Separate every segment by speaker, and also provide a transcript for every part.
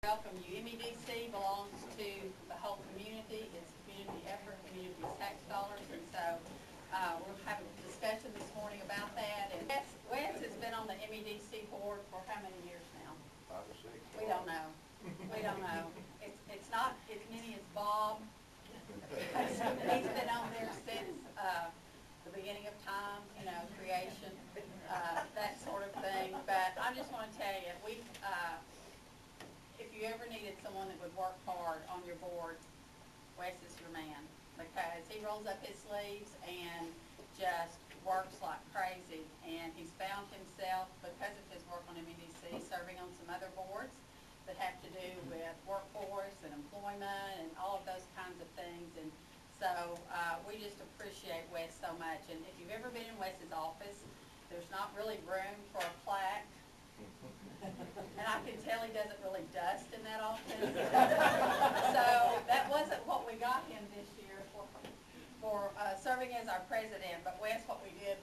Speaker 1: Welcome you. MEDC belongs to the whole community. It's community effort, community tax dollars, and so we're having a discussion this morning about that. And Wes has been on the MEDC board for how many years now?
Speaker 2: 5 or 6.
Speaker 1: We don't know. We don't know. It's not as many as Bob. He's been on there since the beginning of time, creation, that sort of thing. But I just want to tell you, if you ever needed someone that would work hard on your board, Wes is your man, because he rolls up his sleeves and just works like crazy. And he's found himself, because of his work on MEDC, serving on some other boards that have to do with workforce and employment and all of those kinds of things. And so we just appreciate Wes so much. And if you've ever been in Wes's office, there's not really room for a plaque. And I can tell he doesn't really dust in that office. So that wasn't what we got him this year for serving as our president. But Wes, what we did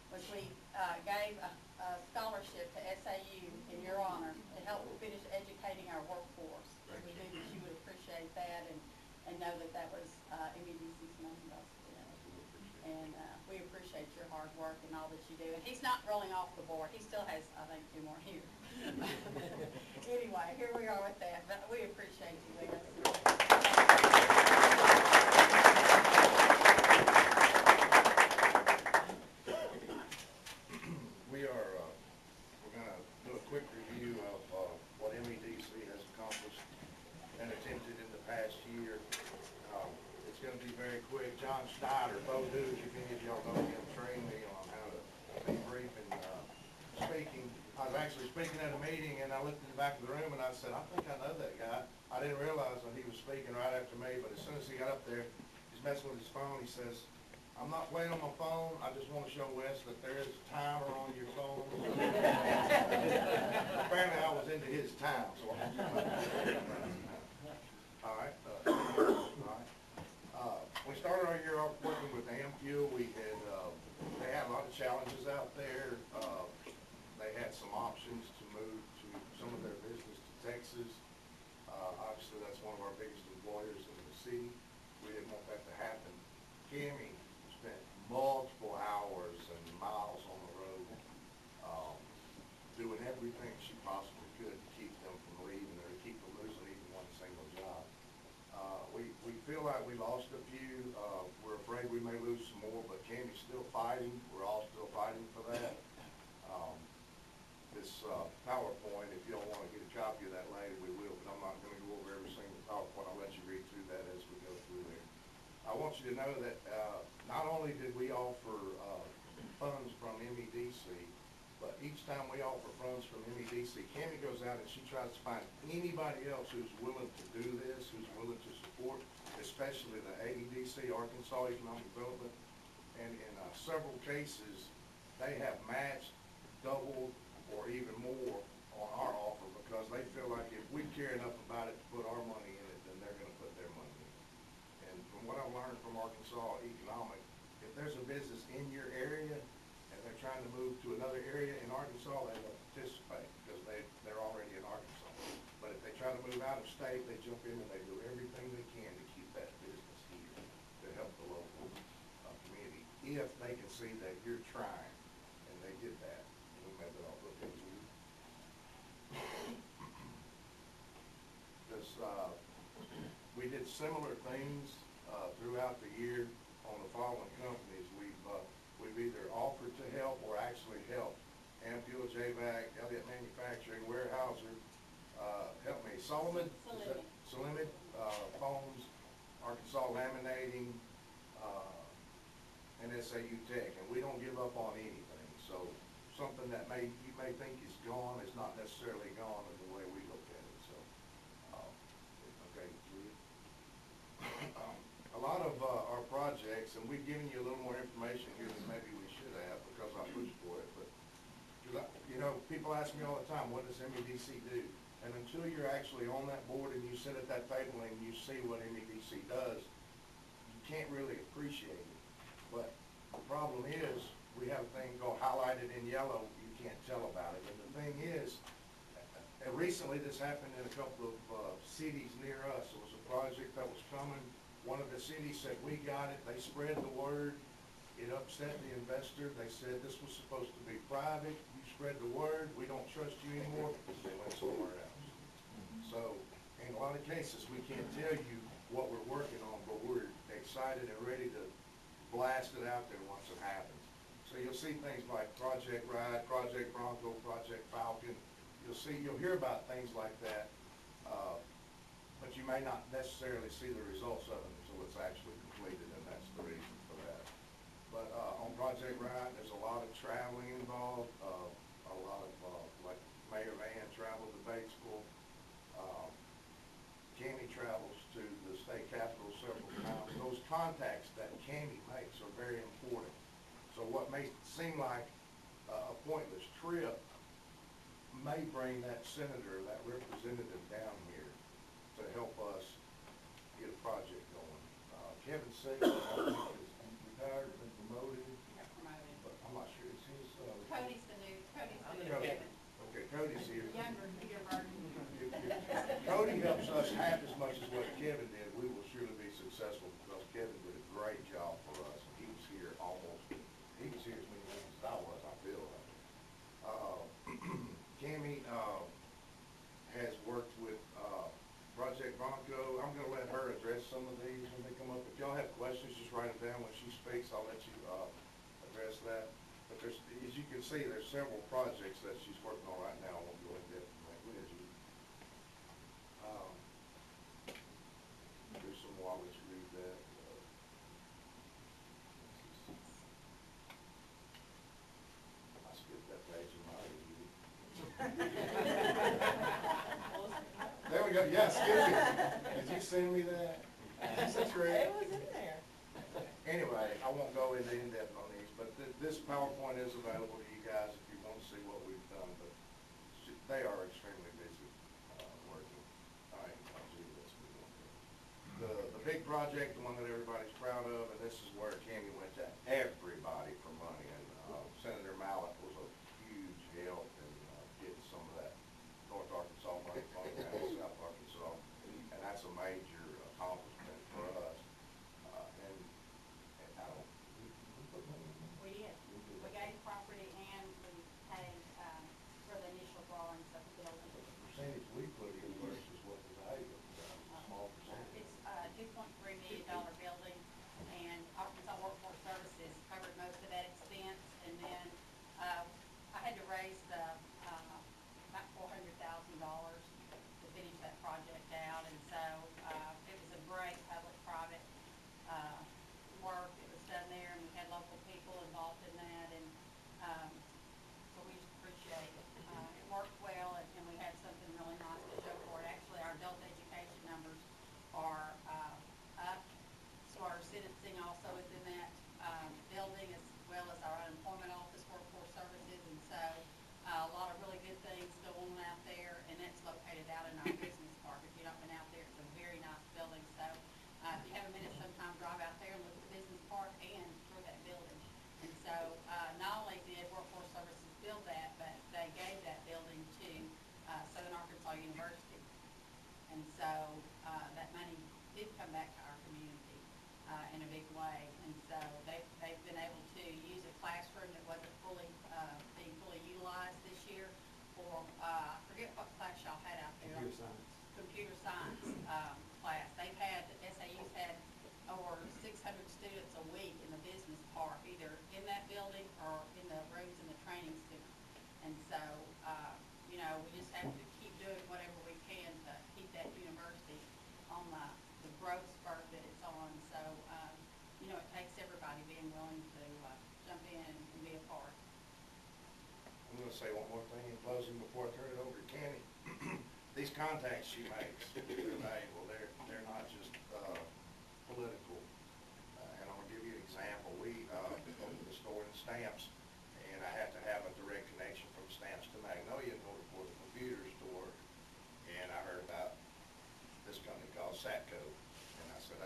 Speaker 1: was we gave a scholarship to SAU in your honor to help finish educating our workforce. And we knew that you would appreciate that and know that that was MEDC's money. And we appreciate your hard work and all that you do. And he's not rolling off the board. He still has, I think, 2 more years. Anyway, here we are with that. But we appreciate you, Wes.
Speaker 2: We're going to do a quick review of what MEDC has accomplished and attempted in the past year. It's going to be very quick. John Schneider, Bo Duke, if any of y'all know him, trained me on how to be brief and speaking. I was actually speaking at a meeting, and I looked in the back of the room, and I said, I think I know that guy. I didn't realize that he was speaking right after me, but as soon as he got up there, he's messing with his phone. He says, I'm not playing on my phone. I just want to show Wes that there is a timer on your phone. Apparently, I was into his time, so all right. We started our year off working with AmFuel. They had a lot of challenges out there. They had some options to move to some of their business to Texas. Obviously, that's one of our biggest employers in the city. We didn't want that to happen. Cammy spent multiple hours and miles on the road doing everything she possibly could to keep them from leaving or to keep them losing even one single job. We feel like we lost a few. We're afraid we may lose some more, but Cammy's still fighting. We're all still fighting for that. This PowerPoint, if you don't want to get a copy of that later, we will, but I'm not going to go over every single PowerPoint. I'll let you read through that as we go through there. I want you to know that not only did we offer funds from MEDC, but each time we offer funds from MEDC, Cammy goes out and she tries to find anybody else who's willing to do this, who's willing to support, especially the AEDC, Arkansas Economic Development. And in several cases, they have matched, doubled, or even more on our offer because they feel like if we care enough about it to put our money in it, then they're going to put their money in it. And from what I've learned from Arkansas Economic, if there's a business in your area and they're trying to move to another area in Arkansas, they won't participate because they're already in Arkansas. But if they try to move out of state, they jump in and they do everything they can to keep that business here to help the local community if they can see that you're trying. And they did that. We made that all look into you. We did similar things throughout the year on the following companies. We've either offered to help or actually helped. AmFuel, JVAC, Elliott Manufacturing, Warehouser, help me, Solomon, Foams, Arkansas Laminating, and SAU Tech. And we don't give up on anything. So something that you may think is gone is not necessarily gone in the way we look at it. So, okay, a lot of our projects, and we've given you a little more information here than maybe we should have because I pushed for it, but people ask me all the time, what does MEDC do? And until you're actually on that board and you sit at that table and you see what MEDC does, you can't really appreciate it. But the problem is, we have a thing called highlighted in yellow, you can't tell about it. And the thing is, recently, this happened in a couple of cities near us. It was a project that was coming. One of the cities said, we got it. They spread the word. It upset the investor. They said this was supposed to be private. You spread the word. We don't trust you anymore. They went somewhere else. So in a lot of cases, we can't tell you what we're working on, but we're excited and ready to blast it out there once it happens. So you'll see things like Project Ride, Project Bronco, Project Falcon. You'll hear about things like that, but you may not necessarily see the results of it until it's actually completed, and that's the reason for that. But on Project Ride, there's a lot of traveling involved, a lot of, like Mayor Van traveled to Batesville. Cammy travels to the state capitol several times. Those contacts that Cammy makes are very important. So what may seem like a pointless trip may bring that senator, that representative down here to help us get a project going. Kevin Sager, I think, is retired, been promoted.
Speaker 1: Got promoted.
Speaker 2: But I'm not sure it's his.
Speaker 1: Cody's the new
Speaker 2: Cody.
Speaker 1: Kevin.
Speaker 2: Okay, Cody's here.
Speaker 1: Younger version.
Speaker 2: If Cody helps us half as much as what Kevin did, we will surely be successful, because Kevin did a great job for us. He was here as many weeks as I was, I feel like. Cammy, has worked with, Project Bronco. I'm gonna let her address some of these when they come up. If y'all have questions, just write them down. When she speaks, I'll let you, address that. But there's, as you can see, there's several projects that she's working on right now. I won't go into depth on that with you. There's some more, I'll let you read that. I skipped that page in my review. There we go, yes, excuse me. Did you send me that? That's great.
Speaker 3: It was in there.
Speaker 2: Anyway, I won't go into in-depth on these, but this PowerPoint is available to you guys if you want to see what we've done, but they are extremely busy, working. All right, I'll do this. The big project, the one that everybody's proud of, and this is where Cammy went to everybody for money, and Senator Mallett was a huge help in getting some of that North Arkansas money from South Arkansas, and that's a major accomplishment for us. And I don't, we put money in there?
Speaker 1: We did. We gave property and we paid, for the initial drawings of the building.
Speaker 2: The percentage we put in versus what the value of the small percentage.
Speaker 1: It's a $2.3 million building, and Arkansas Workforce Services covered most of that expense. And then, I had to raise the, about $400,000 to finish that project out. And so, it was a great public-private, work that was done there, and we had local people involved in that, and, so we just appreciate it. It worked well, and we had something really nice to show for it. Actually, our adult education numbers are, up, so our sentencing also is in that, building, as well as our unemployment office, workforce services, and so, a lot of really good things going on out there, and it's located out in our business park. If you've not been out there, it's a very nice building, so, if you have a minute sometime, drive out there and look at the business park and through that building. And so, not only did Workforce Services build that, but they gave that building to, Southern Arkansas University. And so, that money did come back to our community, in a big way. And so they've been able to use a classroom that wasn't being fully utilized this year for, I forget what class y'all had out there. Computer science, class. They've had, SAU's had over 600 students a week in the business park, either in that building or in the rooms in the training center. And so, you know, we just have to keep doing whatever we can to keep that university on the growth spurt that it's on. So, you know, it takes everybody being willing to jump in and be a part.
Speaker 2: I'm gonna say one more thing in closing before I turn it over to Cammy. These contacts she makes, they're valuable. They're not just, political. And I'm gonna give you an example. We, opened the store in Stamps, and I had to have a direct connection from Stamps to Magnolia in order for the computer store. And I heard about this company called Satco. And I said,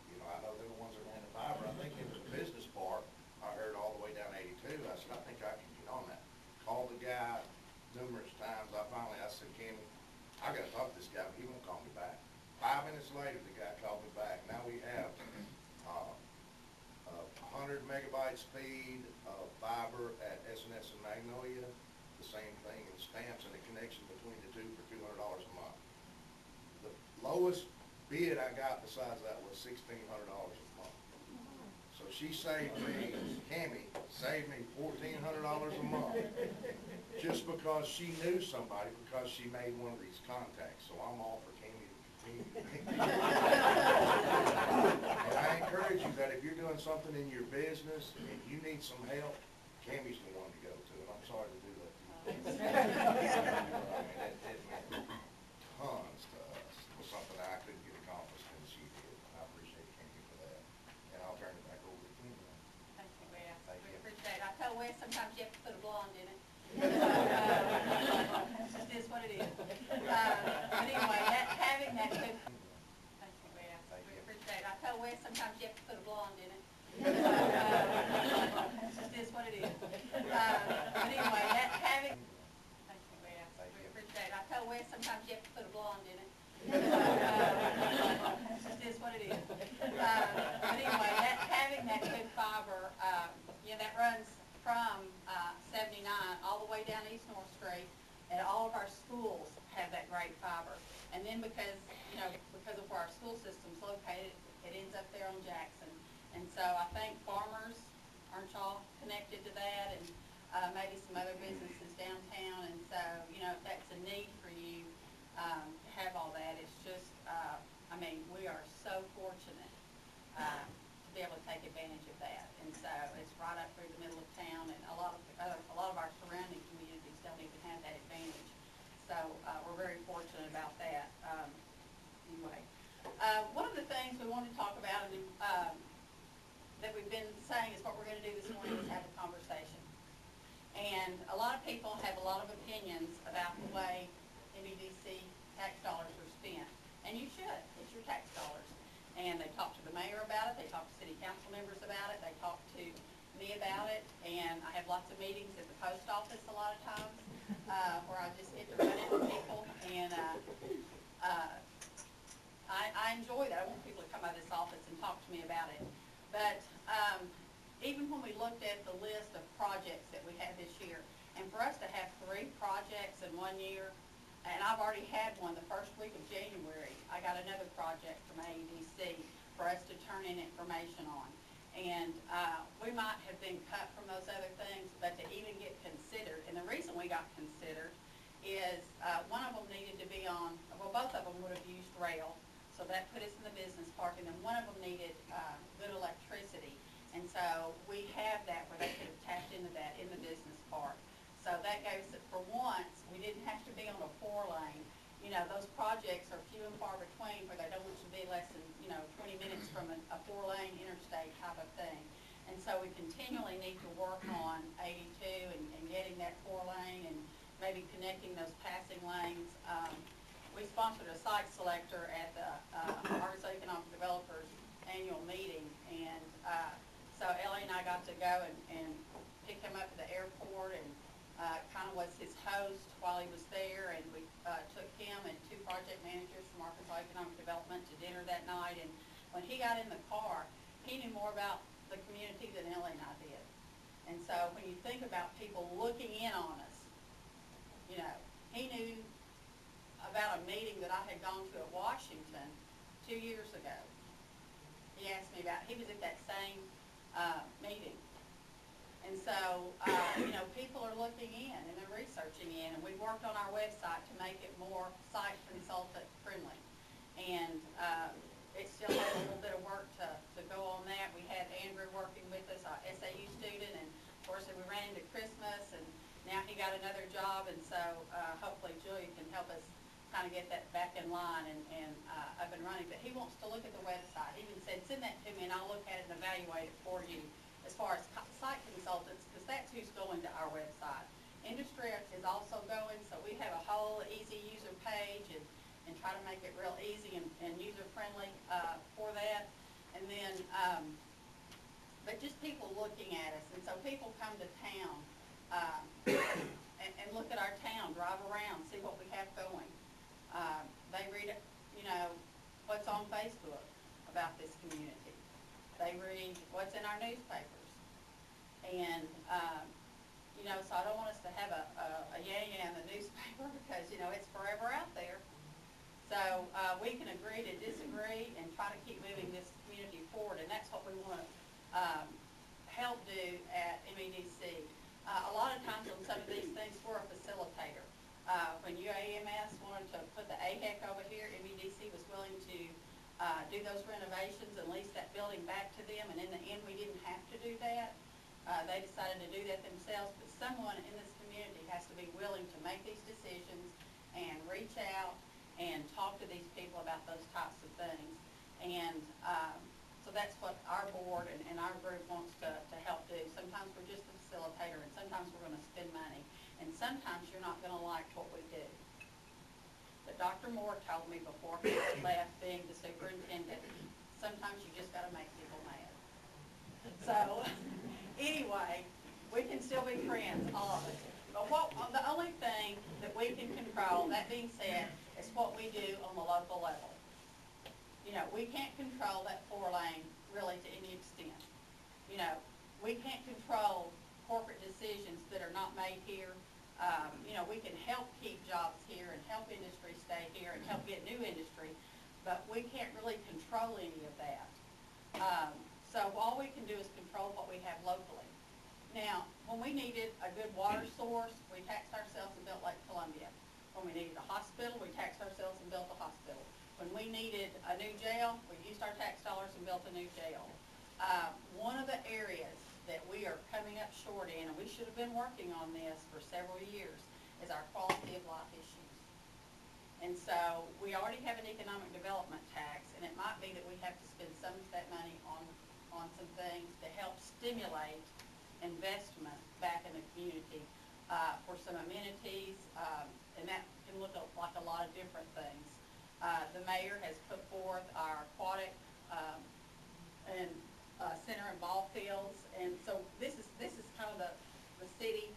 Speaker 2: you know, I know they're the ones that ran the fiber. I think it was a business park. I heard all the way down 82. I said, I think I can get on that. Called the guy numerous times. I said, Cammy, I gotta talk to this guy, but he won't call me back. 5 minutes later, the guy called me back. Now we have, 100 megabyte speed of fiber at S&S and Magnolia, the same thing in Stamps, and a connection between the two for $200 a month. The lowest bid I got besides that was $1,600 a month. So she saved me, Cammie saved me $1,400 a month just because she knew somebody, because she made one of these contacts. So I'm all for Cammie to continue. And I encourage you that if you're doing something in your business and you need some help, Cammie's the one to go to, and I'm sorry to do that to you. I mean, it meant tons to us. It was something I couldn't get accomplished, and she did. I appreciate Cammie for that. And I'll turn it back over to Cammie.
Speaker 1: Thank you, Wes.
Speaker 2: Thank
Speaker 1: We
Speaker 2: you.
Speaker 1: appreciate it. I tell Wes sometimes you have to put a blonde in it. It is what it is. But anyway, having that good. Thank you, Wes.
Speaker 2: Thank
Speaker 1: We
Speaker 2: you.
Speaker 1: appreciate it. I tell Wes sometimes you have to put a blonde in it. It is what it is. But anyway, having. Thank you, Wes.
Speaker 2: Thank
Speaker 1: We
Speaker 2: you.
Speaker 1: appreciate it. I tell Wes sometimes you have to put a blonde in it. It is what it is. But anyway, having that good fiber, that runs from 79 all the way down East North Street, and all of our schools have that great fiber. And then because of where our school system's located, it ends up there on Jackson. And so I think farmers, aren't y'all connected to that, and maybe some other businesses downtown. And so, if that's a need for you to have all that, it's just, we are so fortunate to be able to take advantage of that. And so it's right up through the middle of town, and a lot of our surrounding communities don't even have that advantage. So we're very fortunate about that. Anyway, one of the things we wanted to talk about, and that we've been saying is what we're going to do this morning is have a conversation. And a lot of people have a lot of opinions about the way MEDC tax dollars are spent. And you should. It's your tax dollars. And they talk to the mayor about it. They talk to city council members about it. They talk to me about it. And I have lots of meetings at the post office a lot of times where I just get to run into people. And I enjoy that. I want people to come out of this office and talk to me about it. But even when we looked at the list of projects that we had this year, and for us to have 3 projects in 1 year, and I've already had one the first week of January, I got another project from AEDC for us to turn in information on. And we might have been cut from those other things, but to even get considered, and the reason we got considered is one of them needed to be on, well, both of them would have used rail, so that put us in the business park, and then one of them needed good electricity. And so we have that where they could have tapped into that in the business park. So that goes, for once, we didn't have to be on a 4-lane. Those projects are few and far between where they don't want you to be less than, 20 minutes from a 4-lane interstate type of thing. And so we continually need to work on 82 and getting that 4-lane and maybe connecting those passing lanes. We sponsored a site selector at the Arkansas Economic Developers annual meeting, and so Ellie and I got to go and pick him up at the airport, and kind of was his host while he was there, and we took him and 2 project managers from Arkansas Economic Development to dinner that night. And when he got in the car, he knew more about the community than Ellie and I did. And so when you think about people looking in on us, he knew about a meeting that I had gone to at Washington 2 years ago. He asked me about, he was at that same meeting. And so, people are looking in and they're researching in, and we've worked on our website to make it more site consultant friendly. And it still has a little bit of work to go on that. We had Andrew working with us, our SAU student, and of course we ran into Christmas, and now he got another job, and so hopefully Julia can help us kind of get that back in line and up and running. But he wants to look at the website. He even said, send that to me and I'll look at it and evaluate it for you as far as site consultants, because that's who's going to our website. Industry is also going, so we have a whole easy user page and try to make it real easy and user-friendly for that. And then, but just people looking at us. And so people come to town and look at our town, drive around, see what we have going. They read, you know, what's on Facebook about this community. They read what's in our newspapers. And, you know, so I don't want us to have a yay in the newspaper because, you know, it's forever out there. So we can agree to disagree and try to keep moving this community forward, and that's what we want to help do at MEDC. A lot of times on some of these things, we're a facilitator. When UAMS wanted to put the AHEC over here, MEDC was willing to do those renovations and lease that building back to them, and in the end, we didn't have to do that. They decided to do that themselves, but someone in this community has to be willing to make these decisions and reach out and talk to these people about those types of things. And so that's what our board and our group wants to help do. Sometimes we're just a facilitator, and sometimes we're going to spend money, and sometimes you're not going to like what we do. But Dr. Moore told me before he left being the superintendent, sometimes you just got to make people mad. So anyway, we can still be friends, all of us. But the only thing that we can control, that being said, is what we do on the local level. You know, we can't control that 4-lane really to any extent. You know, we can't control corporate decisions that are not made here. You know, we can help keep jobs here and help industry stay here and help get new industry, but we can't really control any of that. So all we can do is control what we have locally. Now, when we needed a good water source, we taxed ourselves and built Lake Columbia. When we needed a hospital, we taxed ourselves and built a hospital. When we needed a new jail, we used our tax dollars and built a new jail. One of the areas that we are coming up short in, and we should have been working on this for several years, is our quality of life issues. And so we already have an economic development tax, and it might be that we have to spend some of that money on some things to help stimulate investment back in the community for some amenities, and that can look like a lot of different things. The mayor has put forth our aquatic and center and ball fields, and so this is kind of the city,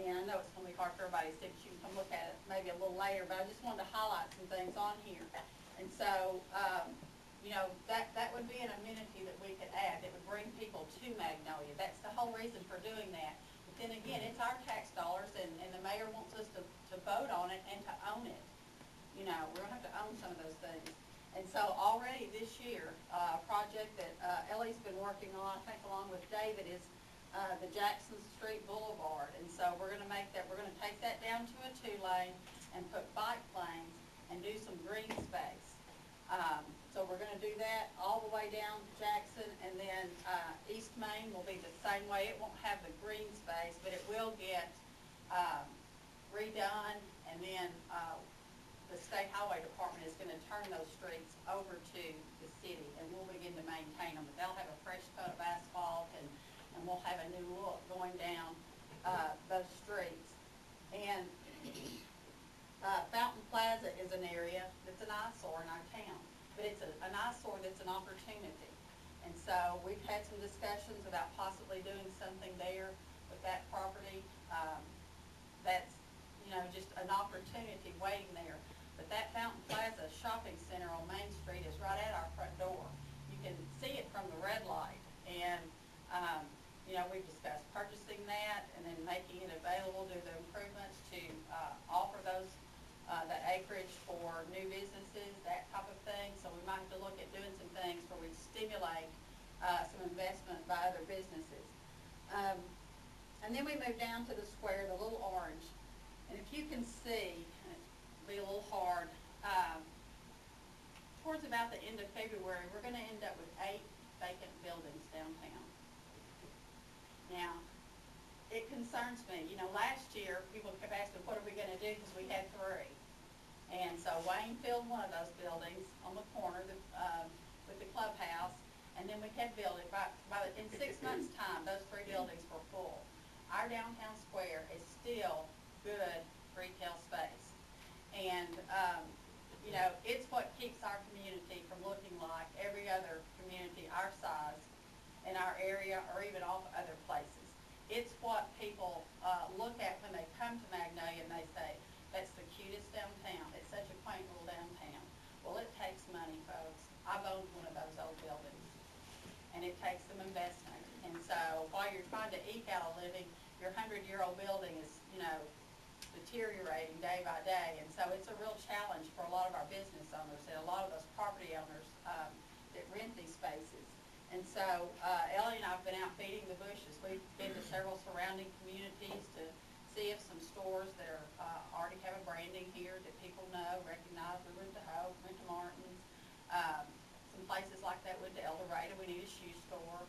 Speaker 1: and I know it's going to be hard for everybody to see, but you can come look at it maybe a little later, but I just wanted to highlight some things on here. And so, you know, that would be an amenity that we could add that would bring people to Magnolia. That's the whole reason for doing that. But then again, it's our tax dollars, and the mayor wants us to vote on it and to own it. You know, we're going to have to own some of those things. And so already this year, a project that Ellie's been working on, I think along with David, is the Jackson Street Boulevard. And so we're going to take that down to a 2-lane and put bike lanes and do some green space. So we're going to do that all the way down Jackson, and then East Main will be the same way. It won't have the green space, but it will get redone, and then the State Highway Department is going to turn those streets over to the city, and we'll begin to maintain them. But they'll have a fresh coat of asphalt, and we'll have a new look going down those streets. And Fountain Plaza is an area that's an eyesore in our town, but it's an eyesore that's an opportunity. And so we've had some discussions about possibly doing something there with that property. That's, you know, just an opportunity waiting there. But that Fountain Plaza shopping center on Main Street is right at our front door. You can see it from the red light. And, you know, we've discussed purchasing that and then making it available, do the improvements to offer those that acreage for new businesses, that type of thing. So we might have to look at doing some things where we stimulate some investment by other businesses. And then we move down to the square, the little orange. And if you can see, and it'll be a little hard, towards about the end of February, we're going to end up with 8 vacant buildings downtown. Now, it concerns me. You know, last year, people kept asking, what are we going to do, because we had 3. And so Wayne filled one of those buildings on the corner with the clubhouse, and then we kept building. In 6 months' time, those 3 buildings were full. Our downtown square is still good retail space. And, you know, it's what keeps our community from looking like every other community our size in our area or even off other places. It's what people look at when they come to Magnolia and they say, that's the cutest downtown. It's such a quaint little I've owned one of those old buildings, and it takes some investment. And so while you're trying to eke out a living, your 100-year-old building is, you know, deteriorating day by day. And so it's a real challenge for a lot of our business owners and a lot of those property owners that rent these spaces. And so Ellie and I have been out beating the bushes. We've been to several surrounding communities to see if some stores that are already have a branding here that people know, recognize. We went to Hope, went to Martin's, some places like that. Went to El Dorado. We need a shoe store.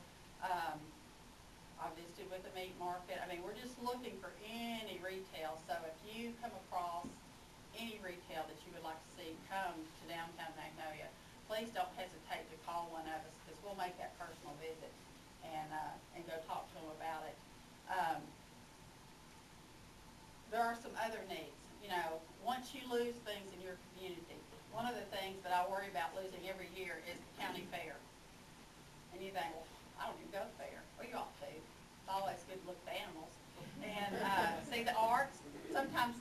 Speaker 1: I visited with the meat market. I mean, we're just looking for any retail. So if you come across any retail that you would like to see come to downtown Magnolia, please don't hesitate to call one of us, because we'll make that personal visit and go talk to them about it. There are some other needs. You know, once you lose things in your community, one of the things that I worry about losing every year is the county fair. And you think, well, I don't even go to the fair. Well, you ought to. It's always good to look at the animals. And see the arts. Sometimes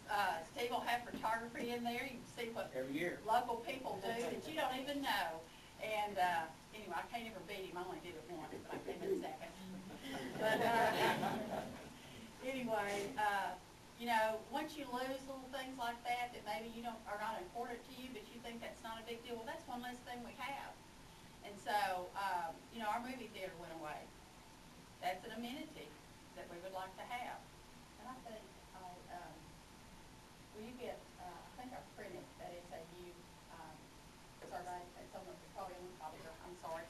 Speaker 1: Steve will have photography in there. You can see what
Speaker 3: every year
Speaker 1: local people do that you don't even know. And anyway, I can't ever beat him. I only did it once, but I came in second. But anyway, you know, once you lose little things like that maybe you don't are not important to you, but you think that's not a big deal, well, that's one less thing we have. And so, you know, our movie theater went away. That's an amenity that we would like to have. And I think, will you get, I think I printed that SAU survey. It's probably on the copy, I'm sorry.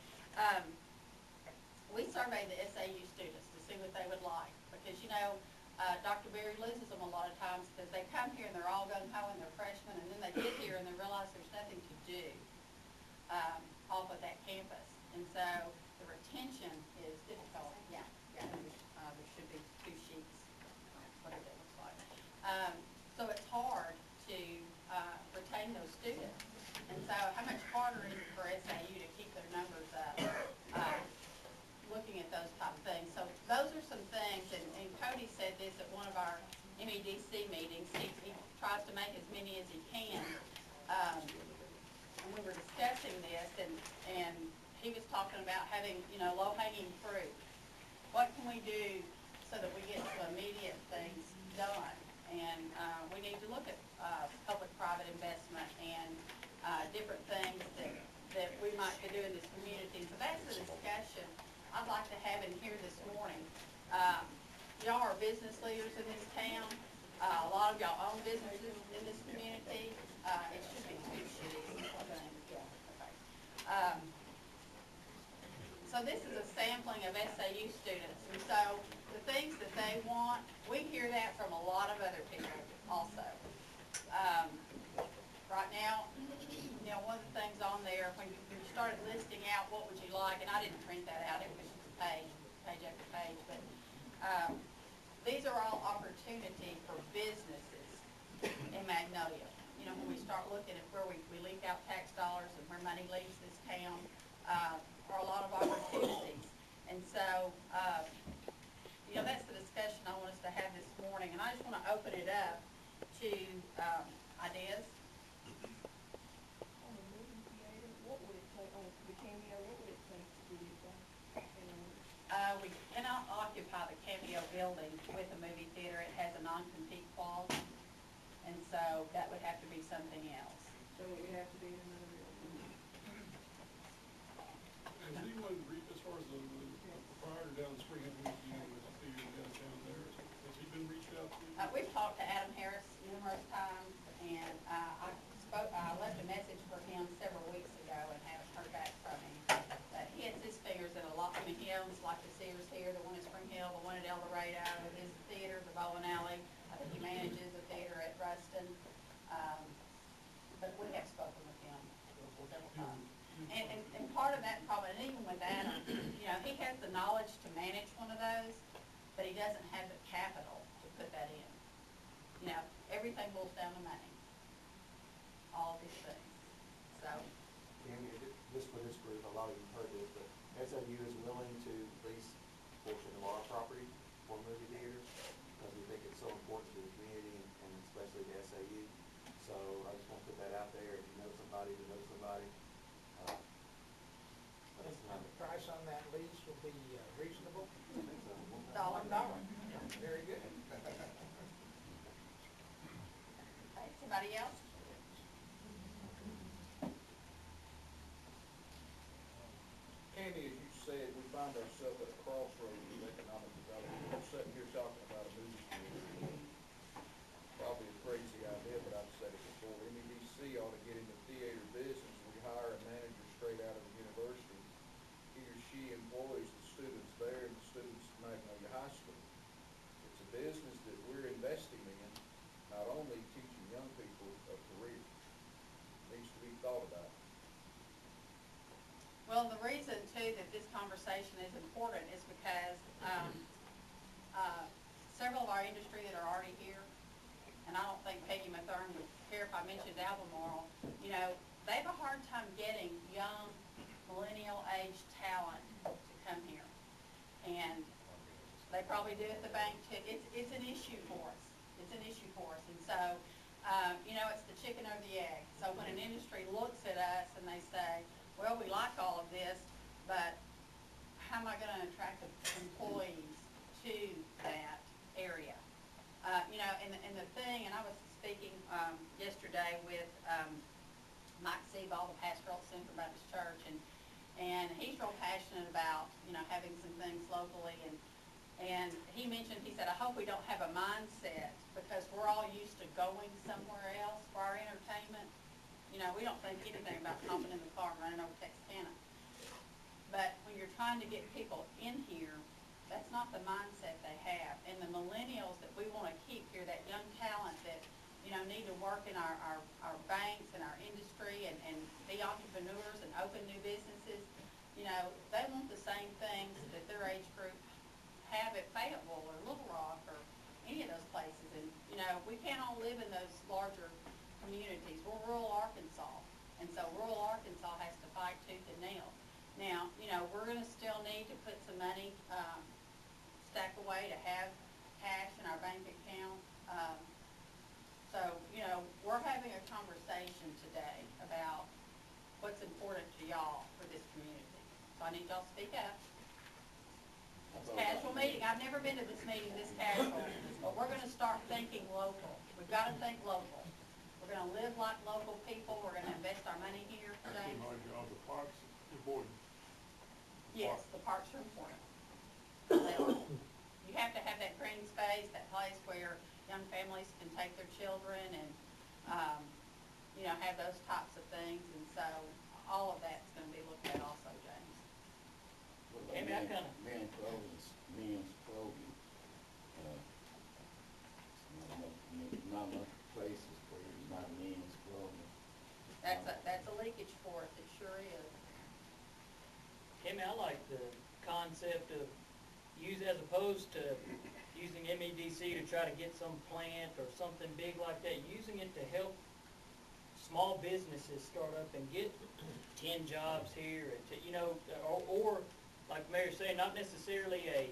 Speaker 1: We surveyed the SAU students to see what they would like, because, you know, Dr. Berry loses them a lot of times because they come here and they're all gung-ho and they're freshmen, and then they get here and they realize there's nothing to do off of that campus. And so the retention is difficult. Yeah, there should be 2 sheets, whatever it looks like. So it's hard to retain those students. And so how much harder is it for SAU to keep their numbers up, looking at those type of things. So those are some things, and Cody said this at one of our MEDC meetings. He tries to make as many as he can. And we were discussing this, and he was talking about having, you know, low-hanging fruit. What can we do so that we get some immediate things done? And we need to look at public-private investment and different things that we might could do in this community. So that's the discussion I'd like to have in here this morning. Y'all are business leaders in this town. A lot of y'all own businesses in this community. It should be 2 cities. Okay. So this is a sampling of SAU students, and so the things that they want, we hear that from a lot of other people also. Right now, you know, one of the things on there, when you started listing out what would you like, and I didn't print that out, it was just a page after page, but these are all opportunity for businesses in Magnolia. You know, when we start looking at where we leak out tax dollars and where money leaves this town, are a lot of opportunities. And so, you know, that's the discussion I want us to have this morning, and I just want to open it up to ideas.
Speaker 4: On the movie theater, what would it take, on the Cameo, what would it take to do that?
Speaker 1: We cannot occupy the Cameo building with a movie theater. It has a non-compete clause, and so that would have to be something else.
Speaker 4: So it would have to be in another building?
Speaker 5: Has anyone, as far as the proprietor down the street, have any with the theater downtown there? Has he been reached out to?
Speaker 1: We've talked to Adam Harris numerous times, and I left a message for him several weeks ago and haven't heard back from him. He hits his fingers in a lot. I mean, he owns like the Sears here, the one at Spring Hill, the one at El Dorado, his theater, the bowling alley. I think he manages a theater at Ruston. But we have spoken with him several times. And part of that problem, and even with Adam, you know, he has the knowledge to manage one of those, but he doesn't have the capital to put that in. You know, everything boils down to money. All of these things. So.
Speaker 6: Tammy, just for this group, a lot of you've heard this, but SAU is willing to lease a portion of our property for movie theaters because we think it's so important to the community and especially to SAU. So I just want to put that out there. If you know somebody who knows somebody,
Speaker 3: will be reasonable?
Speaker 1: Dollar.
Speaker 3: Very good.
Speaker 1: Okay, somebody else?
Speaker 7: Candy, as you said, we find ourselves at a crossroads with economic development. We're sitting here talking about a movie theater. Probably a crazy idea, but I've said it before. MEDC ought to get in the theater business. We hire a manager straight out of the university. He or she employs the students there and the students at Magnolia High School. It's a business that we're investing in, not only teaching young people a career. Needs to be thought about.
Speaker 1: Well, the reason too that this conversation is important is because several of our industry that are already here, and I don't think Peggy Mathern would care if I mentioned Albemarle, you know, they have a hard time getting young, millennial-age talent to come here. And they probably do at the bank too. It's an issue for us. It's an issue for us. And so, you know, it's the chicken or the egg. So when an industry looks at us and they say, well, we like all of this, but how am I going to attract employees to that area? You know, and the thing, and I was speaking yesterday with Mike Seaball, the pastor at Central Baptist Church, and he's real passionate about, you know, having some things locally, and he mentioned, he said, I hope we don't have a mindset, because we're all used to going somewhere else for our entertainment. You know, we don't think anything about hopping in the car and running over Texarkana. But when you're trying to get people in here, that's not the mindset they have. And the millennials that we want to keep here, that young talent that, you know, need to work in our banks and our industry and be entrepreneurs and open new businesses, you know, they want the same things that their age group have at Fayetteville or Little Rock or any of those places. And, you know, we can't all live in those larger communities. We're rural Arkansas, and so rural Arkansas has to fight tooth and nail. Now, you know, we're going to still need to put some money stack away to have cash in our bank account. So, you know, we're having a conversation today about what's important to y'all for this community. So I need y'all to speak up. It's a casual meeting. I've never been to this meeting this casual, but we're going to start thinking local. We've got to think local. We're going to live like local people. We're going to invest our money here, James.
Speaker 5: The parks important.
Speaker 1: Yes, the parks are important. You have to have that green space, that place where young families can take their children and, you know, have those types of things. And so all of that's going to be looked at also, James.
Speaker 8: Maybe I kind of men's clothing. Not enough places where there's not men's clothing.
Speaker 1: That's a leakage for us. It sure is.
Speaker 9: Kimmy, I like the concept of as opposed to using MEDC to try to get some plant or something big like that, using it to help small businesses start up and get 10 jobs here, and you know, or like Mary's saying, not necessarily a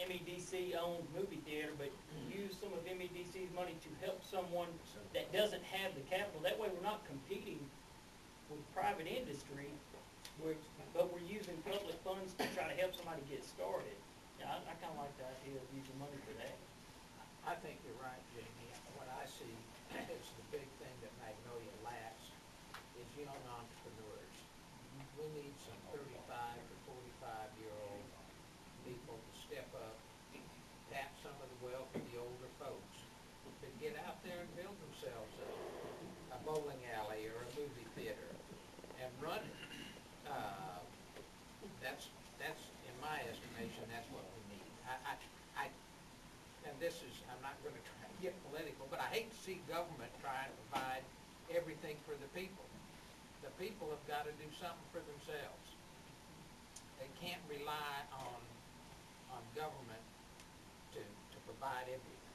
Speaker 9: MEDC-owned movie theater, but use some of MEDC's money to help someone that doesn't have the capital. That way we're not competing with private industry, but we're using public funds to try to help somebody get started. Yeah, I kind of like the idea of using money for that.
Speaker 3: I think you're right, Jamie. What I see is the big thing that Magnolia lacks is young entrepreneurs. We need some 35 to 45-year-old people to step up, tap some of the wealth of the older folks, to get out there and build themselves a bowling alley or a movie theater and run it. That's in my estimation, that's what we need. And this is, I'm not going to try and get political, but I hate to see government trying to provide everything for the people. The people have got to do something for themselves. They can't rely on government to provide everything.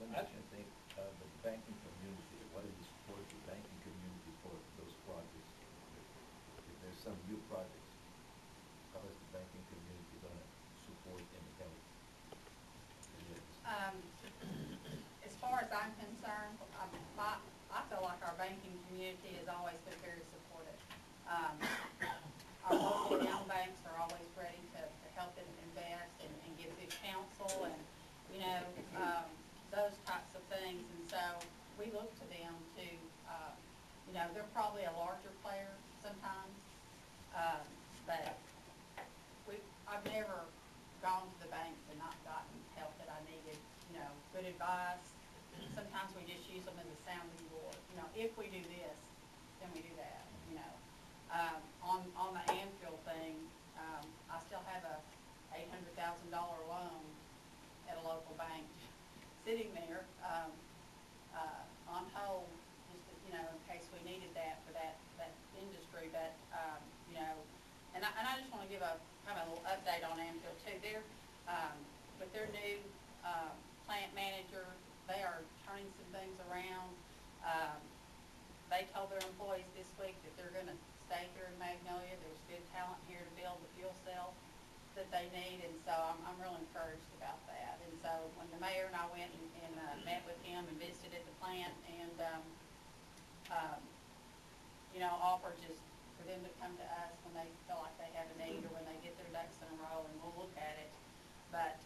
Speaker 10: Let me just think, the banking community, what is the support of the banking community for those projects? If there's some new projects, how is the banking community going to support and help?
Speaker 1: As far as I'm concerned, I feel like our banking community has always been very supportive. Our local young bank you know, they're probably a larger player sometimes, but I've never gone to the banks and not gotten help that I needed, you know, good advice. Sometimes we just use them as a sounding board, you know, if we do this, then we do that, you know. On the Anfield thing, I still have a $800,000 loan at a local bank sitting there, on hold, just, you know, in case we needed that for that industry, but, you know, and I just wanna give a, kind of a little update on Anfield too. They're, with their new, plant manager, they are turning some things around. They told their employees this week that they're gonna stay here in Magnolia. There's good talent here to build the fuel cell that they need, and so I'm real encouraged about that. And so when the mayor and I went and met with him and visited the plant and, you know, offered just for them to come to us when they feel like they have a need or when they get their ducks in a row, and we'll look at it. But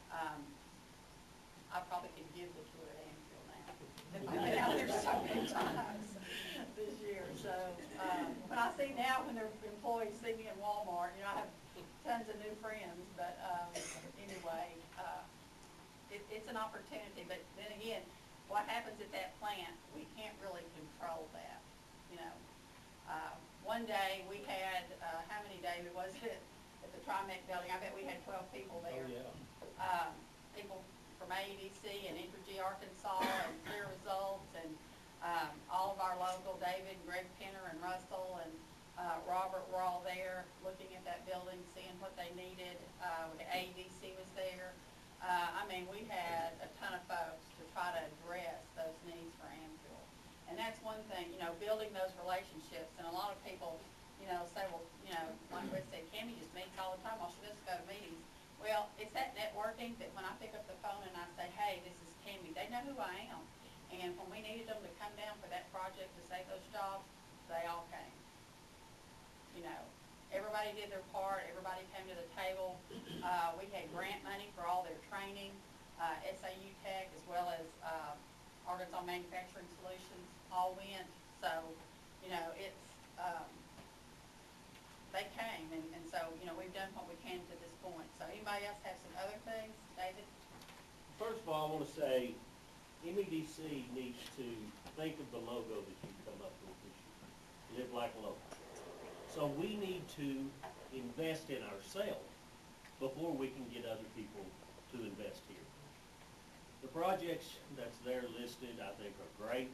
Speaker 1: I probably could give the tour at Anfield now. I've been out there so many times this year. So when I see now when their employees see me in Walmart, you know, I have tons of new friends. But anyway, it's an opportunity. But then again, what happens at that plant, we can't really control that, you know. One day we had, how many, David, was it at the TriMet building? I bet we had 12 people there.
Speaker 3: Oh, yeah.
Speaker 1: People from MEDC and Entergy Arkansas and Clear Results and all of our local, David, Greg Penner and Russell and Robert were all there looking at that building, seeing what they needed. ADC was there. I mean, we had a ton of folks to try to address those needs for Anfield. And that's one thing, you know, building those relationships. And a lot of people, you know, say, well, you know, like we said, Cammie just meets all the time. Well, she doesn't go to meetings. Well, it's that networking that when I pick up the phone and I say, hey, this is Cammie, they know who I am. And when we needed them to come down for that project to save those jobs, they all came. You know, everybody did their part. Everybody came to the table. We had grant money for all their training, SAU Tech, as well as Arkansas Manufacturing Solutions all went. So, you know, it's, they came, and so, you know, we've done what we can to this point. So anybody else have some other things? David?
Speaker 11: First of all, I want to say MEDC needs to think of the logo that you've come up with this year. Live like local. So we need to invest in ourselves before we can get other people to invest here. The projects that's there listed, I think, are great.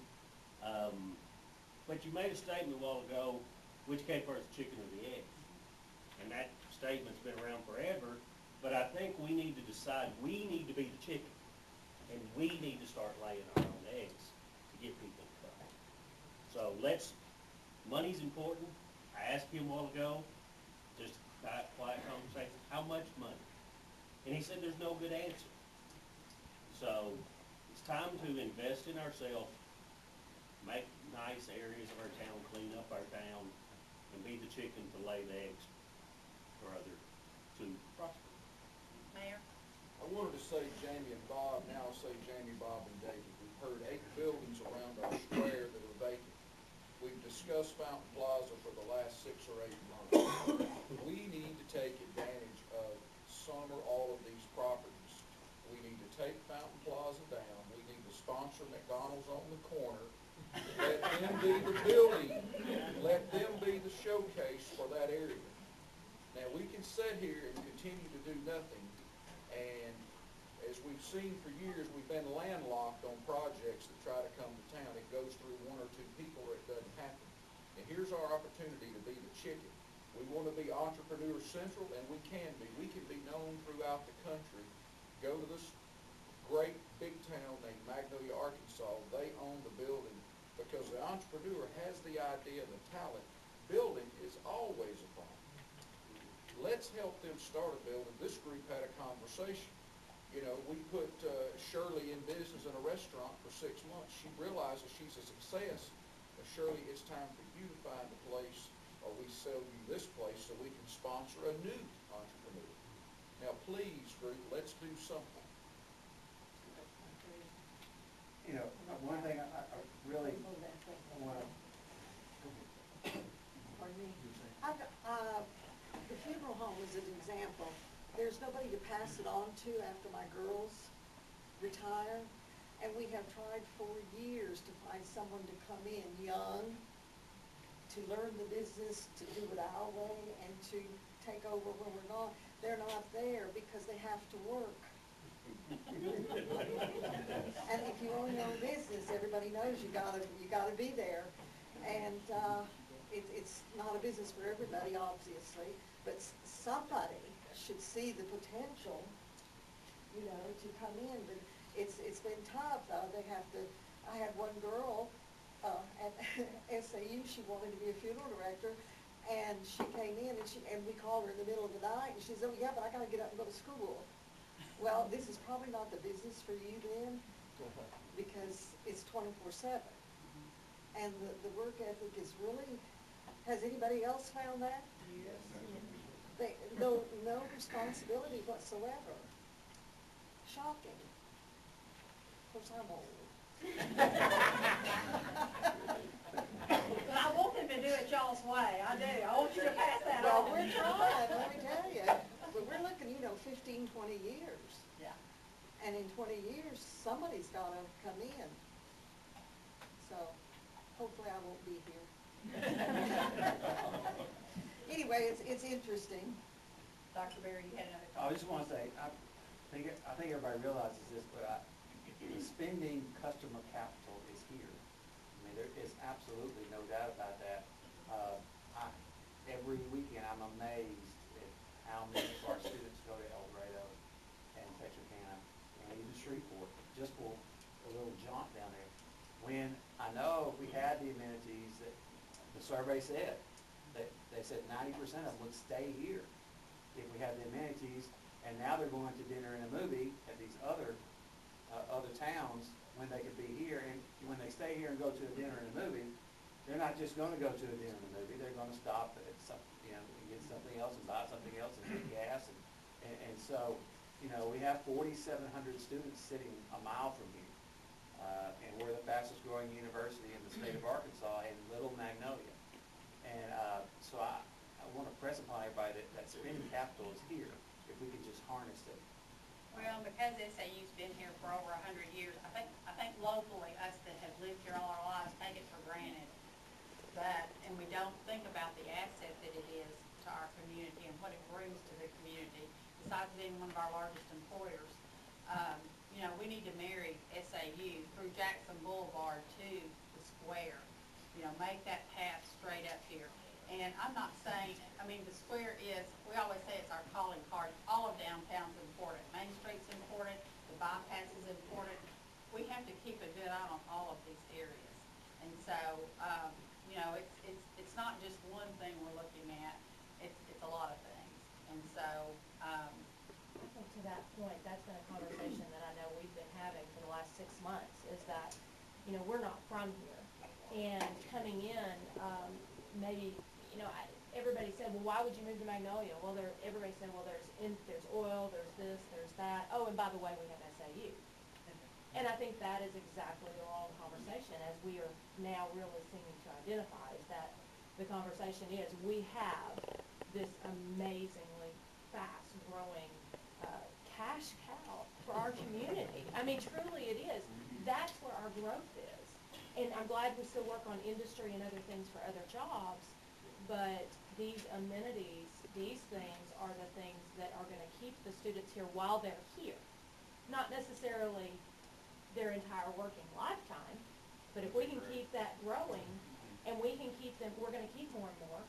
Speaker 11: But you made a statement a while ago, which came first, the chicken or the egg? And that statement's been around forever, but I think we need to decide we need to be the chicken, and we need to start laying our own eggs to get people to come. So money's important. I asked him a while ago, just a quiet conversation, how much money? And he said there's no good answer. So it's time to invest in ourselves, make nice areas of our town, clean up our town, and be the chicken to lay the eggs for others to prosper.
Speaker 1: Mayor?
Speaker 7: I wanted to say Jamie and Bob, now I'll say Jamie, Bob, and David. We've heard 8 buildings around our square that are vacant. We've discussed Fountain Plaza for the last 6 or 8 months. We need to take advantage of some or all of these properties. We need to take Fountain Plaza down. We need to sponsor McDonald's on the corner. Let them be the building. Let them be the showcase for that area. Now, we can sit here and continue to do nothing, and as we've seen for years, we've been landlocked on projects that try to come to town. It goes through 1 or 2 people or it doesn't happen. And here's our opportunity to be the chicken. We want to be entrepreneur central, and we can be. We can be known throughout the country. Go to this great big town named Magnolia, Arkansas. They own the building because the entrepreneur has the idea, the talent. Building is always a problem. Let's help them start a building. This group had a conversation. You know, we put Shirley in business in a restaurant for 6 months. She realizes she's a success. But Shirley, it's time for you to find a place, or we sell you this place so we can sponsor a new entrepreneur. Now, please, group, let's do something.
Speaker 6: You know, one thing I really want to go
Speaker 12: example, there's nobody to pass it on to after my girls retire. And we have tried for years to find someone to come in young, to learn the business, to do it our way, and to take over when we're not. They're not there because they have to work. And if you own your own business, everybody knows you gotta be there. And, it's not a business for everybody, obviously, but somebody should see the potential, you know, to come in. But it's been tough, though. I had one girl, at SAU, she wanted to be a funeral director, and she came in and we called her in the middle of the night, and she said, oh, yeah, but I gotta get up and go to school. Well, this is probably not the business for you then, because it's 24/7. And the work ethic is really, has anybody else found that? Yes. No responsibility whatsoever. Shocking. Of course, I'm old.
Speaker 1: But I want them to do it y'all's way, I do, I want you to pass that
Speaker 12: Well,
Speaker 1: on.
Speaker 12: we're trying, let me tell you, but we're looking, 15, 20 years.
Speaker 1: Yeah.
Speaker 12: And in 20 years, somebody's gotta come in. So, hopefully I won't be here. Anyway, it's interesting.
Speaker 1: Dr. Berry, you had another
Speaker 6: I
Speaker 1: comment?
Speaker 6: just want to say, I think everybody realizes this, but the spending customer capital is here. I mean, there is absolutely no doubt about that. Every weekend, I'm amazed at how many of our students go to El Dorado and Texarkana and even Shreveport, just for a little jaunt down there. When I know if we had the amenities that the survey said, they said 90% of them would stay here if we had the amenities, and now they're going to dinner and a movie at these other towns when they could be here. And when they stay here and go to a dinner and a movie, they're not just going to go to a dinner and a movie. They're going to stop at some, and get something else and buy something else and get gas. And so, we have 4,700 students sitting a mile from here. And we're the fastest growing university in the state of Arkansas in Little Magnolia. And so I want to press upon everybody that spending capital is here, if we can just harness it.
Speaker 1: Well, because SAU's been here for over 100 years, I think locally, us that have lived here all our lives take it for granted. And we don't think about the asset that it is to our community and what it brings to the community, besides being one of our largest employers. We need to marry SAU through Jackson Boulevard to the square. Make that path straight up here. And I'm not saying, the square is, we always say it's our calling card. All of downtown's important. Main Street's important. The bypass is important. We have to keep a good eye on all of these areas. And so, it's not just one thing we're looking at. It's a lot of things. And so,
Speaker 4: Well, to that point, that's been a conversation that I know we've been having for the last 6 months, is that, we're not from here. And coming in, maybe, everybody said, well, why would you move to Magnolia? Well, everybody said, well, there's oil, there's this, there's that. Oh, and by the way, we have SAU. And I think that is exactly the wrong conversation, as we are now really seeming to identify, is that the conversation is, we have this amazingly fast-growing cash cow for our community. Truly it is. That's where our growth is. And I'm glad we still work on industry and other things for other jobs, but these amenities, these things are the things that are going to keep the students here while they're here. Not necessarily their entire working lifetime, but if we can keep that growing, and we can keep them, we're going to keep more and more.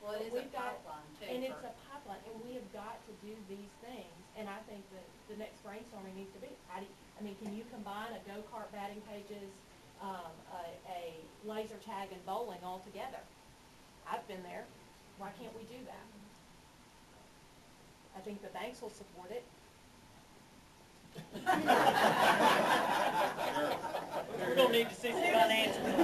Speaker 1: well, it is a pipeline too.
Speaker 4: And it's a pipeline, and we have got to do these things. And I think that the next brainstorming needs to be, can you combine a go-kart, batting cages, a laser tag, and bowling all together? I've been there. Why can't we do that? I think the banks will support it.
Speaker 9: We're gonna need to see some financials.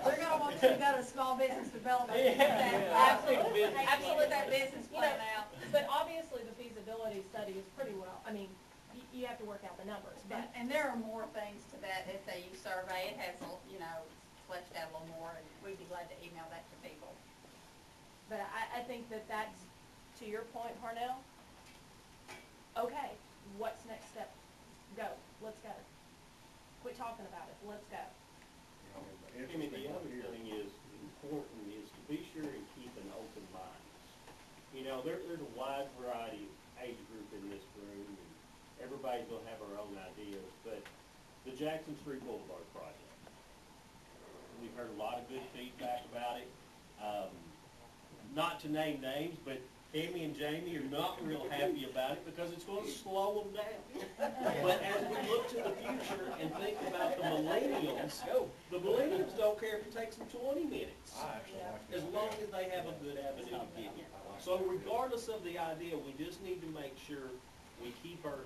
Speaker 1: We're gonna want you to go to small business development.
Speaker 9: Absolutely.
Speaker 1: Absolutely, that business plan out.
Speaker 4: But obviously, the feasibility study is pretty well, you have to work out the numbers, but.
Speaker 1: And there are more things to that SAU survey. It has, fleshed out a little more, and we'd be glad to email that to people.
Speaker 4: But I think that that's, to your point, Parnell, okay, what's next step? Go, let's go. Quit talking about it, let's go.
Speaker 11: I mean, the other thing is important is to be sure and keep an open mind. You know, there's a wide variety of age group in this room, and everybody's gonna have our own ideas, but the Jackson Street Boulevard project, we've heard a lot of good feedback about it. Not to name names, but Tammy and Jamie are not real happy about it because it's gonna slow them down. But as we look to the future and think about the millennials don't care if it takes them 20 minutes, as long as they have a good avenue to get here. So regardless of the idea, we just need to make sure we keep our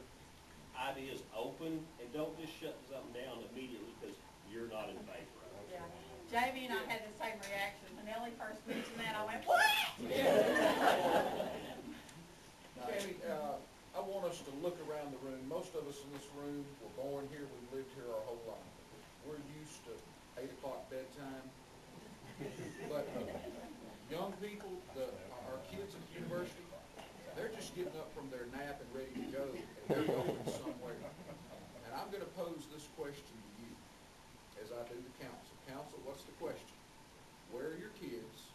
Speaker 11: ideas open and don't just shut something down immediately because you're not in favor of it.
Speaker 1: Yeah. Jamie and I had the same reaction. When Ellie first mentioned that, I went, what?
Speaker 7: Tammy, I want us to look around the room. Most of us in this room were born here, we've lived here our whole life. We're used to 8 o'clock bedtime. But young people, our kids at university, they're just getting up from their nap and ready to go, and they're going somewhere. And I'm gonna pose this question to you, as I do the council. Council, what's the question? Where are your kids?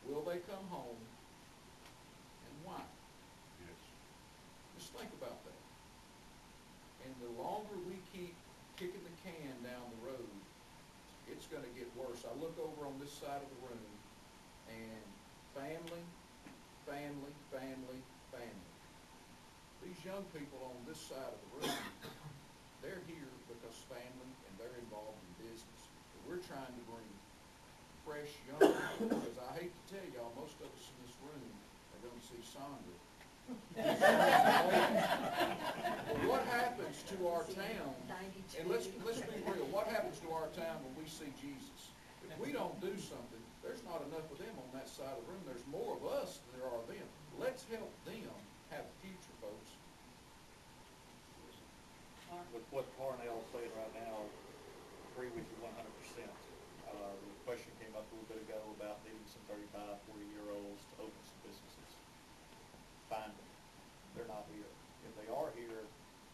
Speaker 7: Will they come home? And why? Just think about that. And the longer we keep kicking the can down the road, it's gonna get worse. I look over on this side of the room, and family, family, family, family. These young people on this side of the room, they're here because family and they're involved in business. But we're trying to bring fresh young people, because I hate to tell y'all, most of us in this room are gonna see Sandra. But what happens to our town, and let's be real, what happens to our town when we see Jesus? If we don't do something, there's not enough of them on that side of the room. There's more of us than there are them. Let's help them have a future, folks.
Speaker 13: With what Parnell's saying right now, agree with you 100%. The question came up a little bit ago about needing some 35, 40-year-olds to open some businesses. Find them. They're not here. If they are here,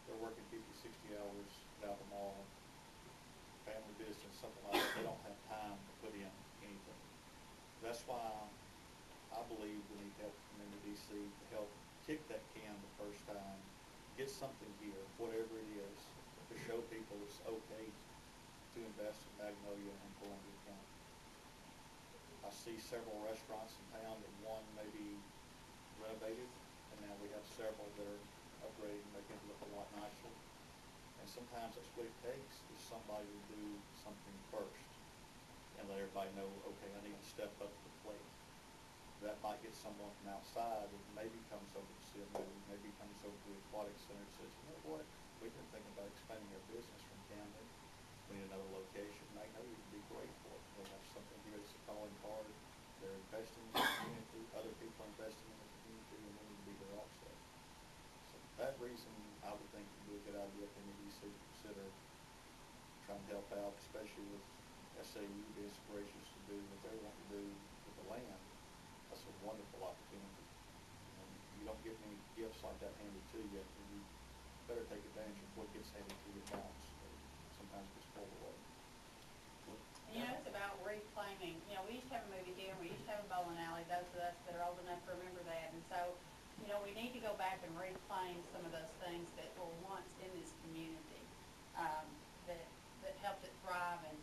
Speaker 13: they're working 50, 60 hours out the mall, family business, something like that. They don't have time to put in anything. That's why I believe we need help from MEDC to help kick that can the first time, get something here, whatever it is, to show people it's okay to invest in Magnolia and Columbia County. I see several restaurants in town that one may be renovated, and now we have several that are upgrading, making it look a lot nicer. And sometimes that's what it takes, is somebody to do something first and let everybody know, okay, I need to step up to the plate. That might get someone from outside and maybe comes over to CMU, maybe comes over to the aquatic center and says, you know what, we've been thinking about expanding our business from Camden. We need another location. Magnolia would be great for it. They have something here that's a calling card. They're investing in the community. Other people are investing in the community, and we need to be there also. So for that reason, I would think it would be a good idea for MEDC to consider trying to help out, especially with SAU being so gracious to do what they want to do with the land. That's a wonderful opportunity. And you don't get many gifts like that handed to you, and you better take advantage of what gets handed to you at once. Sometimes it gets pulled away.
Speaker 1: And you know, it's about reclaiming. You know, we used to have a movie theater, we used to have a bowling alley, those of us that are old enough to remember that. And so, you know, we need to go back and reclaim some of those things that were once in this community, that helped it thrive and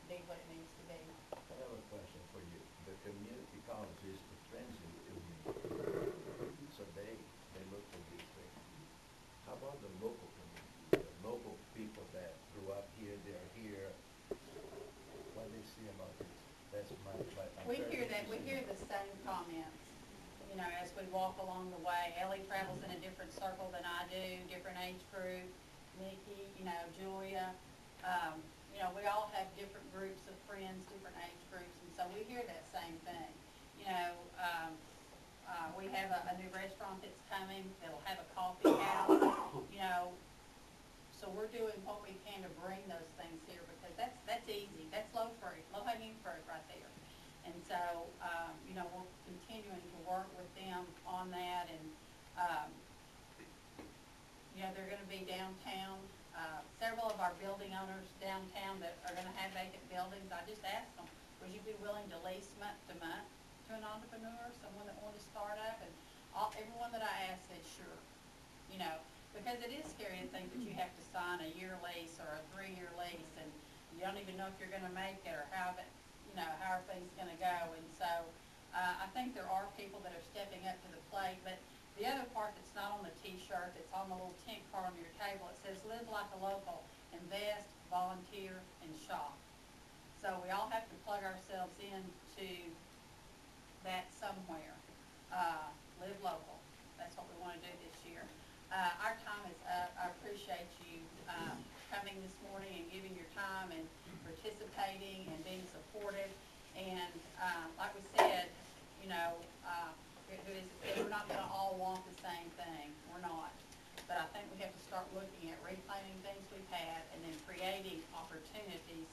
Speaker 1: be what it needs to be.
Speaker 10: I have a question for you. The community college is the friends of the community, so they look for these things. How about the local community, the local people that grew up here, they're here, what do they see about this? That's my.
Speaker 1: We hear that, we hear the same comments, you know, as we walk along the way. Ellie travels in a different circle than I do, different age group, Nikki, you know, Julia. You know, we all have different groups of friends, different age groups, and so we hear that same thing. You know, we have a new restaurant that's coming, that'll have a coffee house, you know, so we're doing what we can to bring those things here, because that's easy, that's low hanging fruit right there. And so, you know, we're just ask them, would you be willing to lease month to month to an entrepreneur, someone that wanted to start up? And everyone that I asked said, sure. You know, because it is scary to think that you have to sign a year lease or a 3-year lease, and you don't even know if you're gonna make it, or how that, you know, how are things gonna go. And so, I think there are people that are stepping up to the plate, but the other part that's not on the t-shirt, that's on the little tent card on your table, it says, live like a local, invest, volunteer, and shop. So we all have to plug ourselves into that somewhere. Live local, that's what we wanna do this year. Our time is up. I appreciate you, coming this morning and giving your time and participating and being supportive. And, like we said, you know, we're not gonna all want the same thing. We're not. But I think we have to start looking at reclaiming things we've had and then creating opportunities